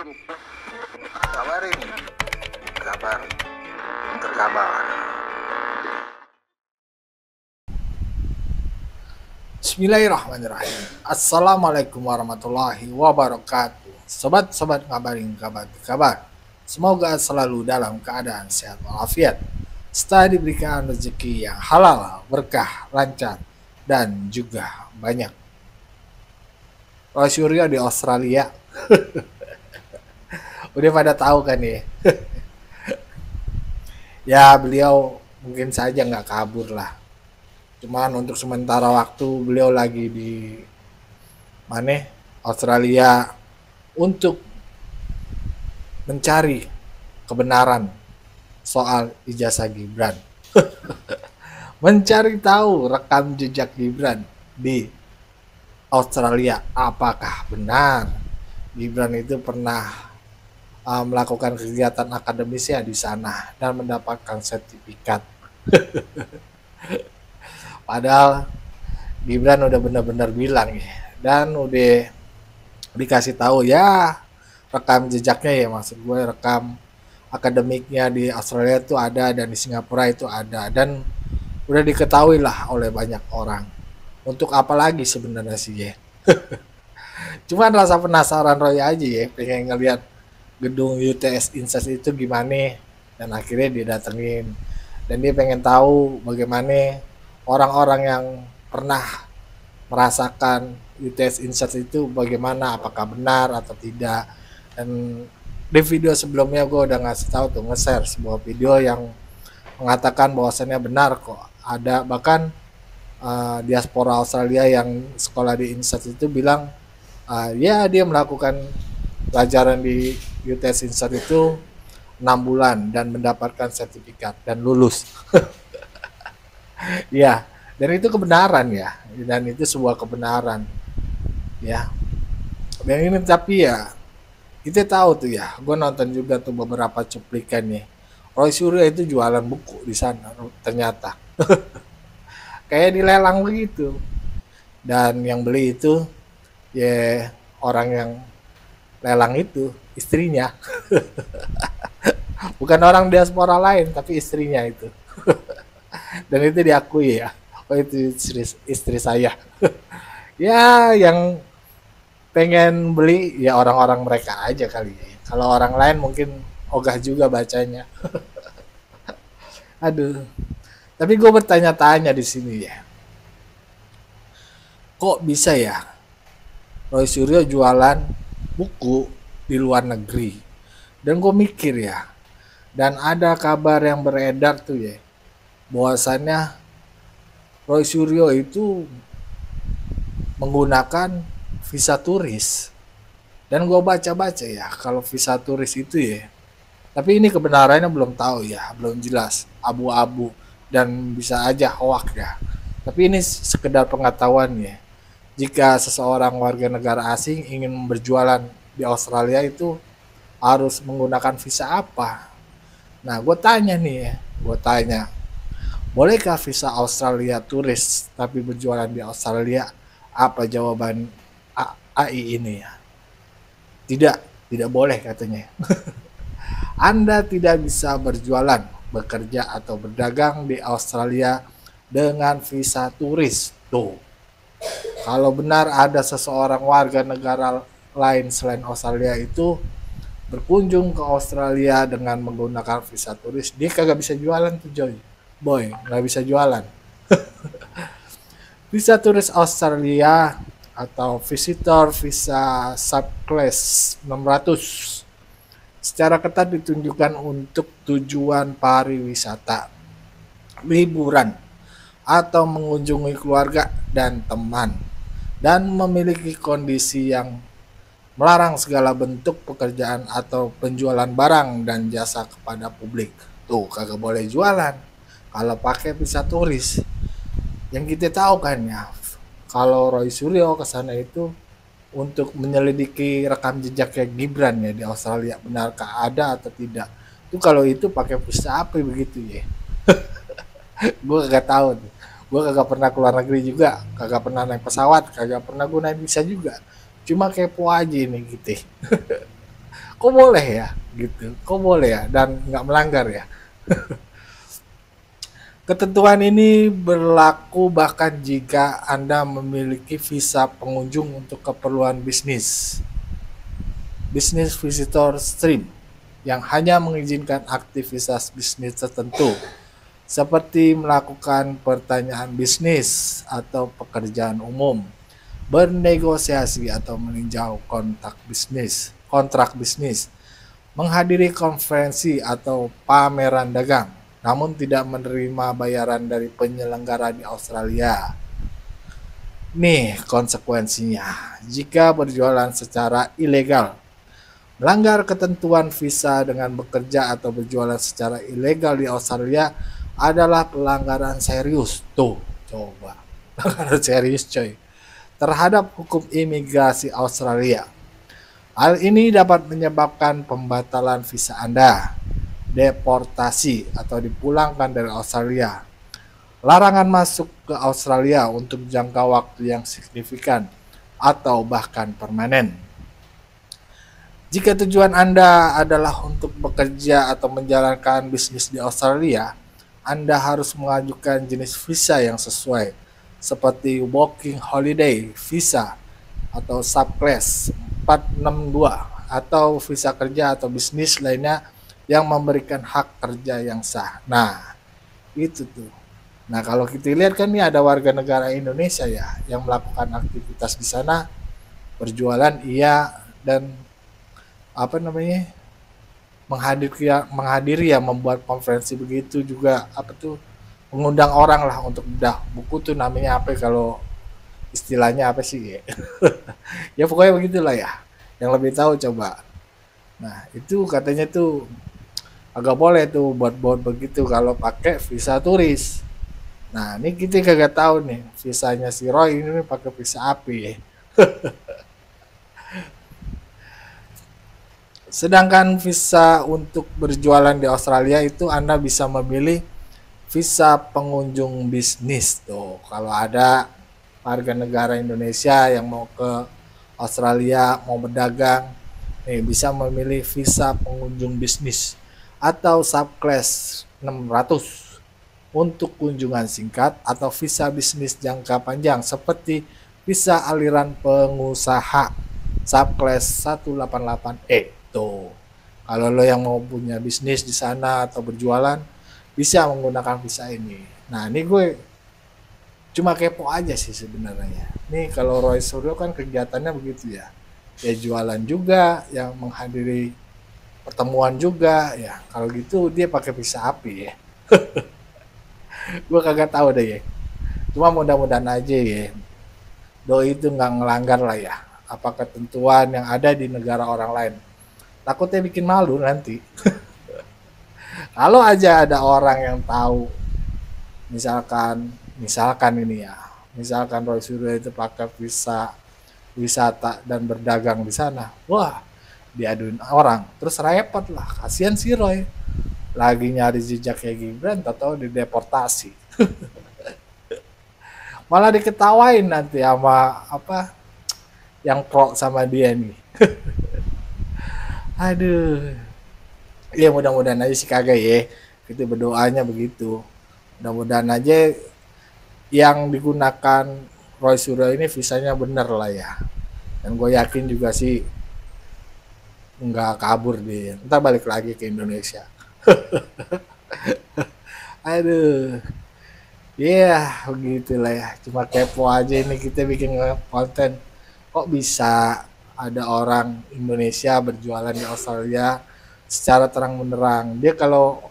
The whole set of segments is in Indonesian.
Kabar ini, kabar terkabar. Bismillahirrahmanirrahim. Assalamualaikum warahmatullahi wabarakatuh. Sobat-sobat ngabarin kabar. Semoga selalu dalam keadaan sehat walafiat, serta diberikan rezeki yang halal, berkah, lancar, dan juga banyak. Roy Suryo di Australia. Udah pada tahu kan ya? Ya beliau mungkin saja nggak kabur lah. Cuman untuk sementara waktu beliau lagi di mana? Australia untuk mencari kebenaran soal ijazah Gibran. Mencari tahu rekam jejak Gibran di Australia, apakah benar Gibran itu pernah melakukan kegiatan akademisnya di sana dan mendapatkan sertifikat. Padahal Gibran udah benar-benar bilang ya, dan udah dikasih tahu ya rekam jejaknya ya, maksud gue rekam akademiknya di Australia itu ada dan di Singapura itu ada, dan udah diketahui lah oleh banyak orang. Untuk apa lagi sebenarnya sih ya? Cuman rasa penasaran Roy aja ya, pengen ngeliat gedung UTS Insight itu gimana, dan akhirnya dia datengin, dan dia pengen tahu bagaimana orang-orang yang pernah merasakan UTS Insight itu bagaimana, apakah benar atau tidak. Dan di video sebelumnya gue udah ngasih tahu tuh, nge-share sebuah video yang mengatakan bahwasannya benar kok ada, bahkan diaspora Australia yang sekolah di Insight itu bilang ya dia melakukan pelajaran di UTS Insight itu 6 bulan dan mendapatkan sertifikat dan lulus. Ya, dan itu kebenaran ya, dan itu sebuah kebenaran ya. Dan ini tapi ya kita tahu tuh ya, gue nonton juga tuh beberapa cuplikannya. Roy Suryo itu jualan buku di sana ternyata. Kayak dilelang begitu. Dan yang beli itu ya orang yang lelang itu istrinya. Bukan orang diaspora lain, tapi istrinya itu. Dan itu diakui ya, oh itu istri saya. Ya yang pengen beli ya orang-orang mereka aja kali ya. Kalau orang lain mungkin ogah juga bacanya. Aduh. Tapi gue bertanya-tanya di sini ya. Kok bisa ya Roy Suryo jualan buku di luar negeri? Dan gue mikir ya, dan ada kabar yang beredar tuh ya, bahwasannya Roy Suryo itu menggunakan visa turis. Dan gue baca-baca ya, kalau visa turis itu ya, tapi ini kebenarannya belum tahu ya, belum jelas, abu-abu, dan bisa aja hoax ya. Tapi ini sekedar pengetahuan ya. Jika seseorang warga negara asing ingin berjualan di Australia itu harus menggunakan visa apa? Nah, gue tanya nih ya, bolehkah visa Australia turis tapi berjualan di Australia? Apa jawaban AI ini ya? Tidak boleh katanya. Anda tidak bisa berjualan, bekerja atau berdagang di Australia dengan visa turis. Tuh. Kalau benar ada seseorang warga negara lain selain Australia itu berkunjung ke Australia dengan menggunakan visa turis, dia kagak bisa jualan tuh boy, nggak bisa jualan. Visa turis Australia atau visitor visa subclass 600 secara ketat ditunjukkan untuk tujuan pariwisata, liburan, atau mengunjungi keluarga dan teman, dan memiliki kondisi yang melarang segala bentuk pekerjaan atau penjualan barang dan jasa kepada publik. Tuh kagak boleh jualan kalau pakai visa turis. Yang kita tahu kan ya, kalau Roy Suryo ke sana itu untuk menyelidiki rekam jejaknya Gibran ya di Australia, benarkah ada atau tidak. Itu kalau itu pakai visa apa begitu ya. Gue kagak tahu tuh. Gue kagak pernah keluar negeri juga, kagak pernah naik pesawat, kagak pernah gue naik visa juga. Cuma kepo aja ini gitu. Kok boleh ya gitu, kok boleh ya dan nggak melanggar ya. Ketentuan ini berlaku bahkan jika Anda memiliki visa pengunjung untuk keperluan bisnis. Business Visitor Stream yang hanya mengizinkan aktivitas bisnis tertentu seperti melakukan pertanyaan bisnis atau pekerjaan umum, bernegosiasi atau meninjau kontrak bisnis, menghadiri konferensi atau pameran dagang, namun tidak menerima bayaran dari penyelenggara di Australia. Nih konsekuensinya, jika berjualan secara ilegal, melanggar ketentuan visa dengan bekerja atau berjualan secara ilegal di Australia adalah pelanggaran serius. Tuh, coba. Pelanggaran serius coy. Terhadap hukum imigrasi Australia. Hal ini dapat menyebabkan pembatalan visa Anda, deportasi atau dipulangkan dari Australia, larangan masuk ke Australia untuk jangka waktu yang signifikan atau bahkan permanen. Jika tujuan Anda adalah untuk bekerja atau menjalankan bisnis di Australia, Anda harus mengajukan jenis visa yang sesuai, seperti Working Holiday Visa atau Subclass 462 atau visa kerja atau bisnis lainnya yang memberikan hak kerja yang sah. Nah, itu tuh. Nah, kalau kita lihat kan ini ada warga negara Indonesia ya yang melakukan aktivitas di sana, berjualan iya, dan apa namanya, menghadiri ya, membuat konferensi begitu juga, apa tuh, mengundang orang lah untuk bedah buku tuh, namanya apa ya, kalau istilahnya apa sih ya? Ya pokoknya begitulah ya. Yang lebih tahu coba. Nah, itu katanya tuh agak boleh tuh buat begitu kalau pakai visa turis. Nah, ini kita kagak tahu nih visanya si Roy ini pakai visa apa ya. Sedangkan visa untuk berjualan di Australia itu Anda bisa memilih visa pengunjung bisnis tuh. Kalau ada warga negara Indonesia yang mau ke Australia, mau berdagang, nih bisa memilih visa pengunjung bisnis atau subclass 600 untuk kunjungan singkat atau visa bisnis jangka panjang seperti visa aliran pengusaha subclass 188E. Tuh. Kalau lo yang mau punya bisnis di sana atau berjualan, bisa menggunakan visa ini. Nah, ini gue cuma kepo aja sih sebenarnya. Nih kalau Roy Suryo kan kegiatannya begitu ya. Ya jualan juga, yang menghadiri pertemuan juga ya. Kalau gitu dia pakai visa api ya. Gue kagak tahu deh ya. Cuma mudah-mudahan aja ya. Doi itu nggak ngelanggar lah ya. Apa ketentuan yang ada di negara orang lain. Takutnya bikin malu nanti. Kalau aja ada orang yang tahu, misalkan ini ya, misalkan Roy Suryo itu pakai visa wisata dan berdagang di sana, wah diaduin orang, terus repot lah, kasihan si Roy, lagi nyari jejak kayak Gibran, tahu dideportasi, malah diketawain nanti sama apa yang pro sama dia nih. Aduh, ya mudah-mudahan aja sih kagak ya, kita berdoanya begitu, mudah-mudahan aja yang digunakan Roy Suryo ini visanya bener lah ya, dan gue yakin juga sih nggak kabur dia, ntar balik lagi ke Indonesia. Aduh, ya begitulah ya, cuma kepo aja ini kita bikin konten, kok bisa ada orang Indonesia berjualan di Australia secara terang menerang. Dia kalau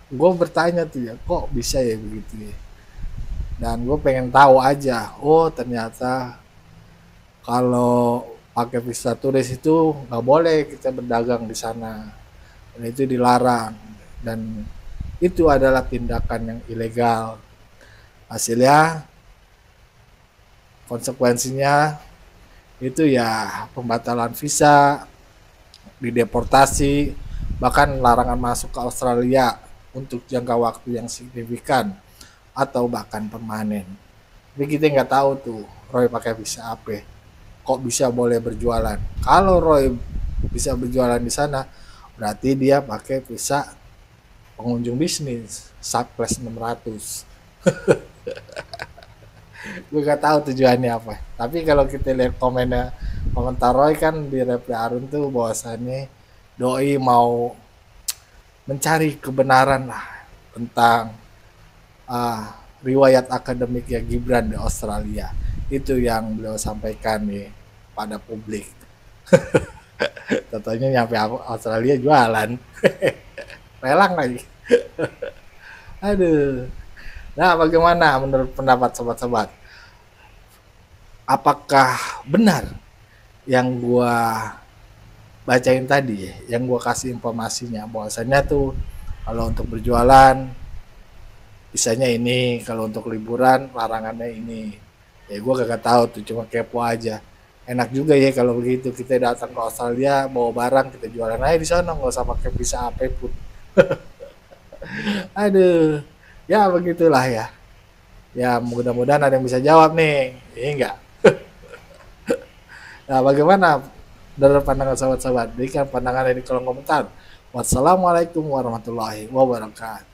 gue bertanya tuh ya, kok bisa ya begitu ya. Dan gue pengen tahu aja, oh ternyata kalau pakai visa turis itu nggak boleh kita berdagang di sana. Dan itu dilarang. Dan itu adalah tindakan yang ilegal. Hasilnya, konsekuensinya itu ya pembatalan visa, dideportasi, bahkan larangan masuk ke Australia untuk jangka waktu yang signifikan atau bahkan permanen. Tapi kita nggak tahu tuh Roy pakai visa apa, kok bisa boleh berjualan. Kalau Roy bisa berjualan di sana, berarti dia pakai visa pengunjung bisnis Subclass 600. Gue gak tahu tujuannya apa. Tapi kalau kita lihat komentar Roy kan di reply Arun tuh bahwasannya doi mau mencari kebenaran lah tentang riwayat akademiknya Gibran di Australia. Itu yang beliau sampaikan nih pada publik. Tentunya nyampe Australia jualan. Lelang lagi. Aduh. Nah, bagaimana menurut pendapat sobat-sobat? Apakah benar yang gua bacain tadi ya, yang gua kasih informasinya bahwasannya tuh kalau untuk berjualan bisanya ini, kalau untuk liburan larangannya ini. Ya gue gak tahu tuh, cuma kepo aja. Enak juga ya kalau begitu, kita datang ke Australia bawa barang kita jualan aja di sana, nggak usah pakai visa apapun. Aduh, ya begitulah ya. Ya mudah-mudahan ada yang bisa jawab nih, iya enggak? Nah bagaimana dari pandangan sahabat-sahabat? Berikan pandangan di kolom komentar. Wassalamualaikum warahmatullahi wabarakatuh.